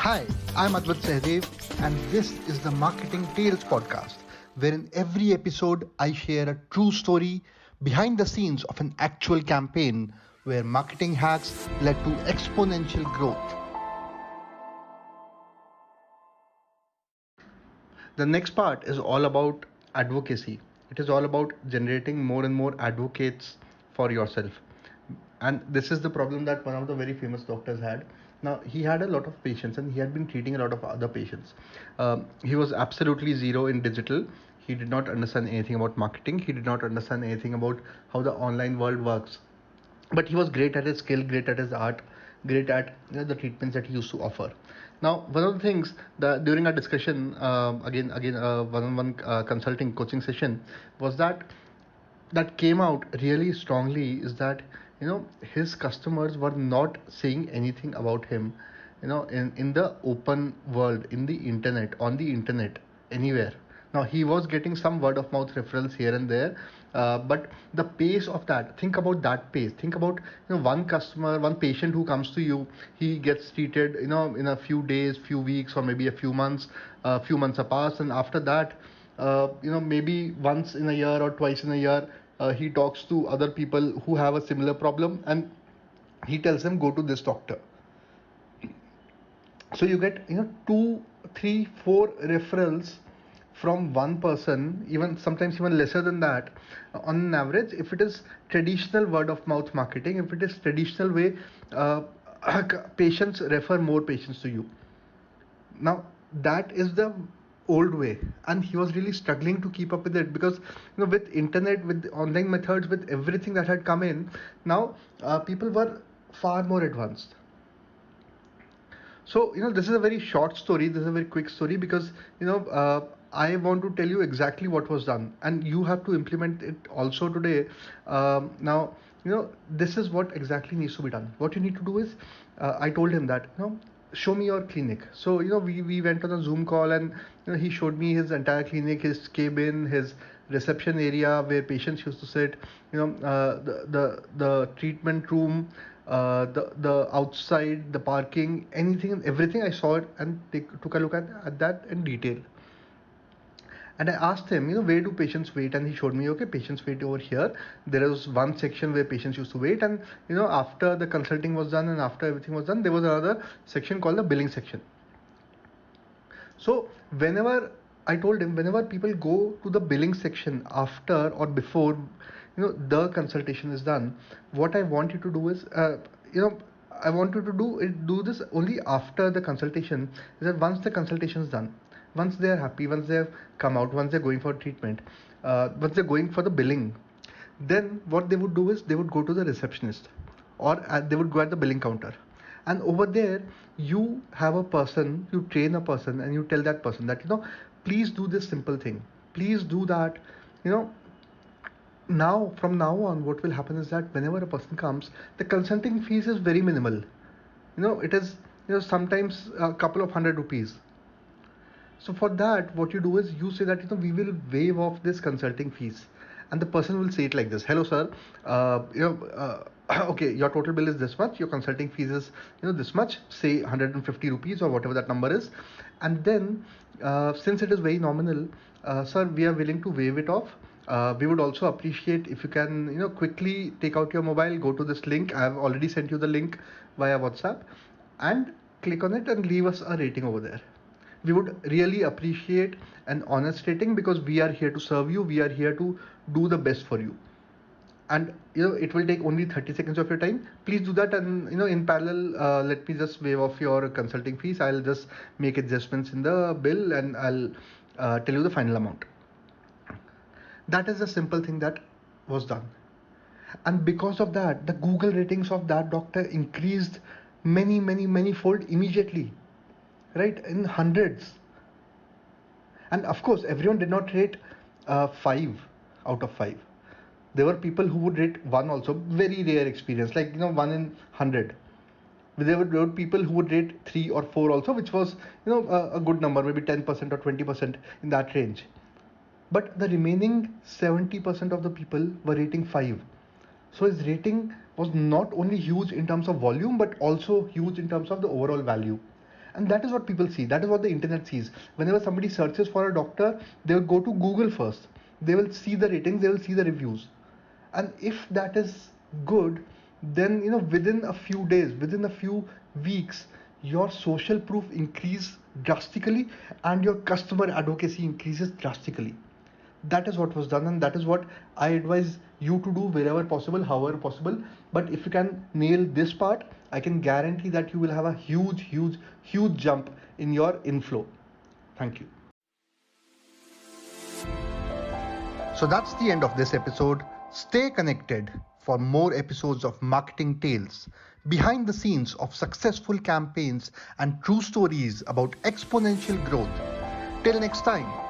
Hi, I'm Advait Sehdev, and this is the Marketing Tales podcast, where in every episode I share a true story behind the scenes of an actual campaign where marketing hacks led to exponential growth. The next part is all about advocacy. It is all about generating more and more advocates for yourself. And this is the problem that one of the very famous doctors had. Now, he had a lot of patients and he had been treating a lot of other patients. He was absolutely zero in digital. He did not understand anything about marketing. He did not understand anything about how the online world works, but he was great at his skill, great at his art, great at the treatments that he used to offer. Now, one of the things that during our discussion, again one-on-one consulting coaching session, was that came out really strongly is that his customers were not saying anything about him, in the open world, in the internet, on the internet, anywhere. Now he was getting some word of mouth referrals here and there, but the pace of that, think about that pace. Think about one customer, one patient who comes to you, he gets treated in a few days, few weeks, or maybe a few months. Few months are passed, and after that, maybe once in a year or twice in a year, he talks to other people who have a similar problem, and he tells them go to this doctor. So you get 2 3 4 referrals from one person, even sometimes even lesser than that, on an average, if it is traditional word of mouth marketing, if it is traditional way, uh, patients refer more patients to you. Now that is the old way, and he was really struggling to keep up with it, because with internet, with online methods, with everything that had come in, now people were far more advanced. So this is a very short story, this is a very quick story, because I want to tell you exactly what was done, and you have to implement it also today. Now this is what exactly needs to be done. What you need to do is, I told him that, show me your clinic. So we went on a Zoom call, and he showed me his entire clinic, his cabin, his reception area where patients used to sit, the treatment room, the outside, the parking, anything and everything. I saw it and took a look at that in detail. And I asked him, where do patients wait? And he showed me, okay, patients wait over here. There was one section where patients used to wait, and after the consulting was done and after everything was done, there was another section called the billing section. So I told him, whenever people go to the billing section after or before the consultation is done, what I want you to do is, I want you to do this only after the consultation. Is that once the consultation is done, once they are happy, once they have come out, once they're going for treatment, once they're going for the billing, then what they would do is they would go to the receptionist, or they would go at the billing counter, and over there you have a person, you train a person, and you tell that person that please do this simple thing, please do that. you know Now, from now on, what will happen is that whenever a person comes, the consulting fees is very minimal. It is sometimes a couple of hundred rupees. So for that, what you do is you say that we will waive off this consulting fees, and the person will say it like this: "Hello, sir. Okay, your total bill is this much. Your consulting fees is this much. Say 150 rupees or whatever that number is, and then since it is very nominal, sir, we are willing to waive it off. We would also appreciate if you can quickly take out your mobile, go to this link. I have already sent you the link via WhatsApp, and click on it and leave us a rating over there. We would really appreciate an honest rating, because we are here to serve you, we are here to do the best for you, and it will take only 30 seconds of your time. Please do that, and in parallel, let me just waive off your consulting fees. I'll just make adjustments in the bill, and I'll tell you the final amount." That is a simple thing that was done, and because of that, the Google ratings of that doctor increased many fold immediately, right, in hundreds. And of course, everyone did not rate 5 out of 5. There were people who would rate 1 also, very rare experience, like 1 in 100. There were people who would rate 3 or 4 also, which was a good number, maybe 10% or 20%, in that range. But the remaining 70% of the people were rating 5. So his rating was not only huge in terms of volume, but also huge in terms of the overall value. And that is what people see, that is what the internet sees. Whenever somebody searches for a doctor, they will go to Google first, they will see the ratings, they will see the reviews. And if that is good, then within a few days, within a few weeks, your social proof increase drastically and your customer advocacy increases drastically. That is what was done, and that is what I advise you to do wherever possible, however possible. But if you can nail this part, I can guarantee that you will have a huge jump in your inflow. Thank you. So that's the end of this episode. Stay connected for more episodes of Marketing Tales, behind the scenes of successful campaigns and true stories about exponential growth. Till next time.